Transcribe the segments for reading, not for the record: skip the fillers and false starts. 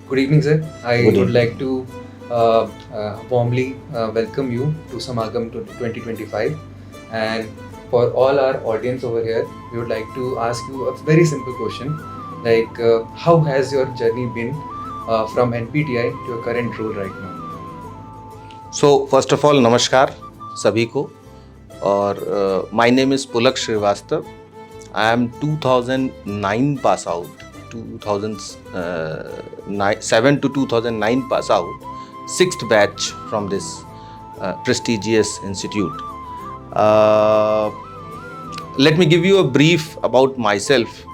Good evening, sir. I Good would evening. like to warmly welcome you to Samagam 2025. And for all our audience over here, we would like to ask you a very simple question like, how has your journey been from NPTI to your current role right now? So first of all, namaskar सभी को और my name is Pulak Srivastava. I am 2009 pass out, 2007 to 2009 pass out, sixth batch from this prestigious institute. Let me give you a brief about myself.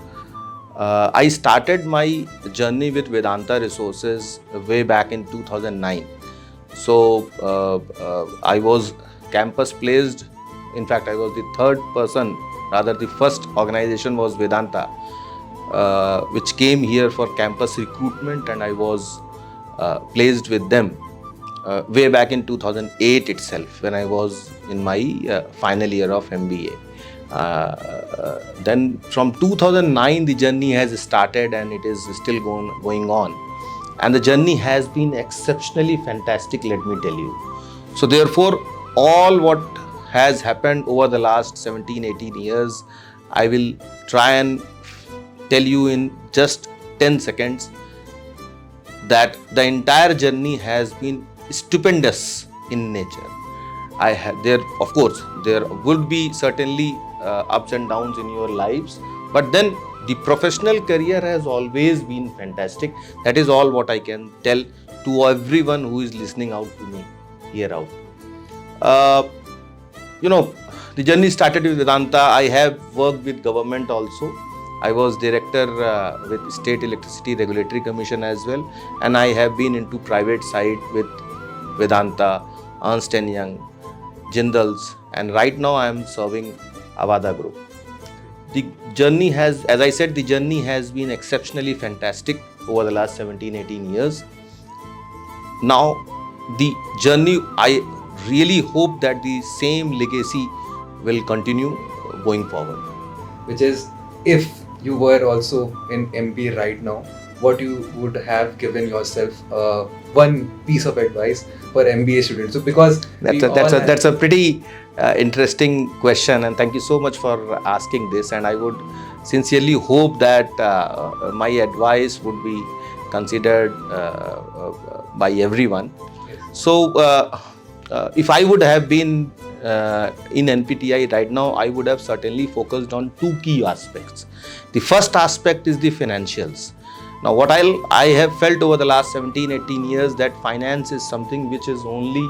I started my journey with Vedanta Resources way back in 2009. So I was campus placed. In fact, I was the third person, rather the first organization was Vedanta, which came here for campus recruitment, and I was placed with them way back in 2008 itself, when I was in my final year of MBA. Then from 2009 the journey has started, and it is still going on, and the journey has been exceptionally fantastic, let me tell you. So therefore, all what has happened over the last 17-18 years, I will try and tell you in just 10 seconds that the entire journey has been stupendous in nature. Of course, there would be certainly ups and downs in your lives, but then the professional career has always been fantastic. That is all what I can tell to everyone who is listening out to me here out. The journey started with Vedanta. I have worked with government also. I was director with State Electricity Regulatory Commission as well, and I have been into private side with Vedanta, Ernst & Young, Jindals, and right now I am serving Avada Group. The journey has, as I said, the journey has been exceptionally fantastic over the last 17-18 years. Now, the journey, I really hope that the same legacy will continue going forward. Which is, if you were also in MBA right now, what you would have given yourself one piece of advice for MBA students? So because that's a pretty interesting question, and thank you so much for asking this. And I would sincerely hope that my advice would be considered by everyone. Yes. So if I would have been in NPTI right now, I would have certainly focused on two key aspects. The first aspect is the financials. Now, what I have felt over the last 17-18 years, that finance is something which is only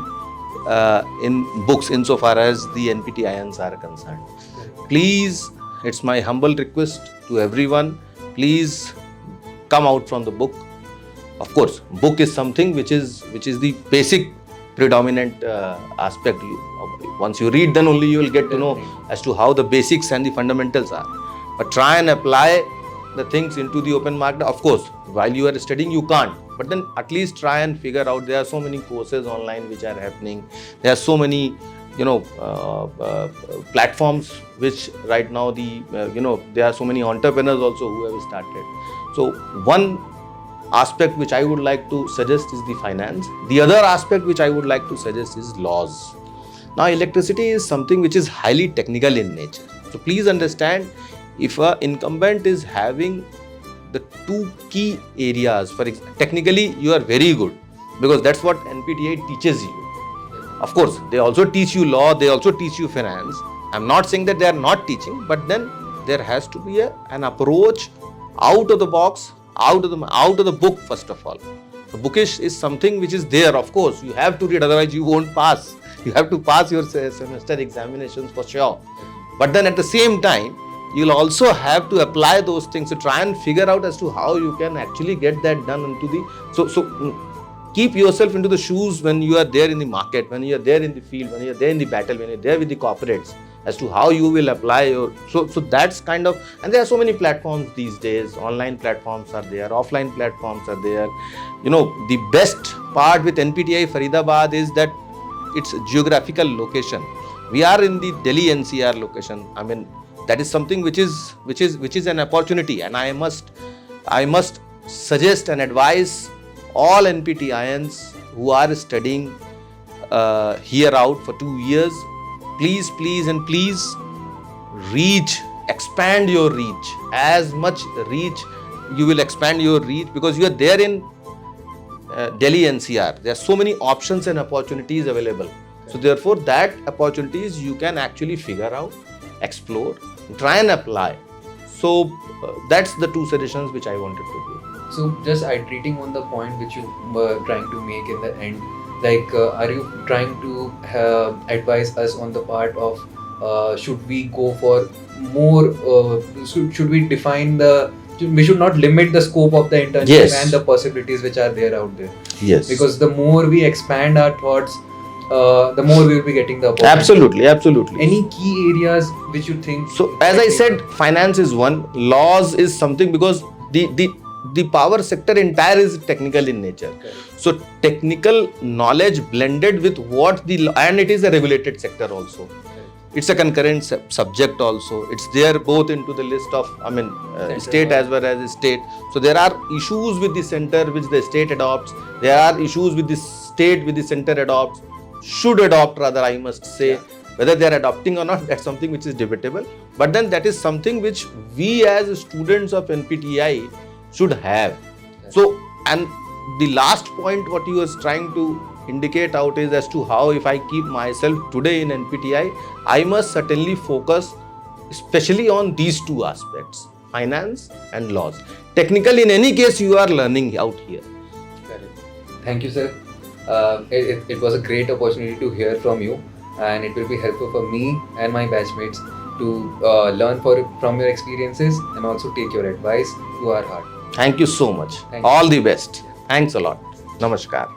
in books insofar as the NPTIans are concerned. Please, it's my humble request to everyone, please come out from the book. Of course, book is something which is the basic predominant aspect. Once you read, then only you will get to know as to how the basics and the fundamentals are. But try and apply the things into the open market. Of course, while you are studying, you can't. But then at least try and figure out. There are so many courses online which are happening. There are so many, platforms which right now there are so many entrepreneurs also who have started. So one aspect which I would like to suggest is the finance. The other aspect which I would like to suggest is laws. Now, electricity is something which is highly technical in nature. So please understand, if an incumbent is having the two key areas, technically you are very good, because that's what NPTI teaches you. Of course, they also teach you law, they also teach you finance. I'm not saying that they are not teaching, but then there has to be an approach out of the box, out of the book. First of all, the bookish is something which is there. Of course, you have to read, otherwise you won't pass. You have to pass your semester examinations for sure. But then at the same time, you'll also have to apply those things to try and figure out as to how you can actually get that done into the. Keep yourself into the shoes when you are there in the market, when you are there in the field, when you are there in the battle, when you are there with the corporates, as to how you will apply your. So that's kind of, and there are so many platforms these days. Online platforms are there, offline platforms are there. The best part with NPTI Faridabad is that its geographical location. We are in the Delhi NCR location. I mean, that is something which is an opportunity, and I must suggest and advise all NPTIans who are studying here out for 2 years, please expand your reach. As much reach you will expand your reach, because you are there in Delhi NCR. There are so many options and opportunities available. So therefore, that opportunities you can actually figure out, explore, try and apply. So that's the 2 suggestions which I wanted to give. So just iterating on the point which you were trying to make in the end, like are you trying to advise us on the part of should we go for more, should we define we should not limit the scope of the internship Yes. and the possibilities which are there out there, Yes. because the more we expand our thoughts, the more we will be getting the opportunity. Absolutely. Any key areas which you think? So as I said, finance is one, laws is something, because the power sector entire is technical in nature. Okay. So technical knowledge blended with what and it is a regulated sector also. It's a concurrent subject also. It's there both into the list of, state as well as state. So there are issues with the center which the state adopts. There are issues with the state which the center adopts. Should adopt rather, I must say. Yeah. Whether they are adopting or not, that's something which is debatable. But then that is something which we as students of NPTI should have. So, and the last point what you was trying to indicate out is as to how, if I keep myself today in NPTI, I must certainly focus especially on these 2 aspects, finance and laws. Technical, in any case, you are learning out here. Correct. Thank you, sir. It was a great opportunity to hear from you, and it will be helpful for me and my batchmates to learn from your experiences and also take your advice to our heart. Thank you so much. Thank you. All the best. Thanks a lot. Namaskar.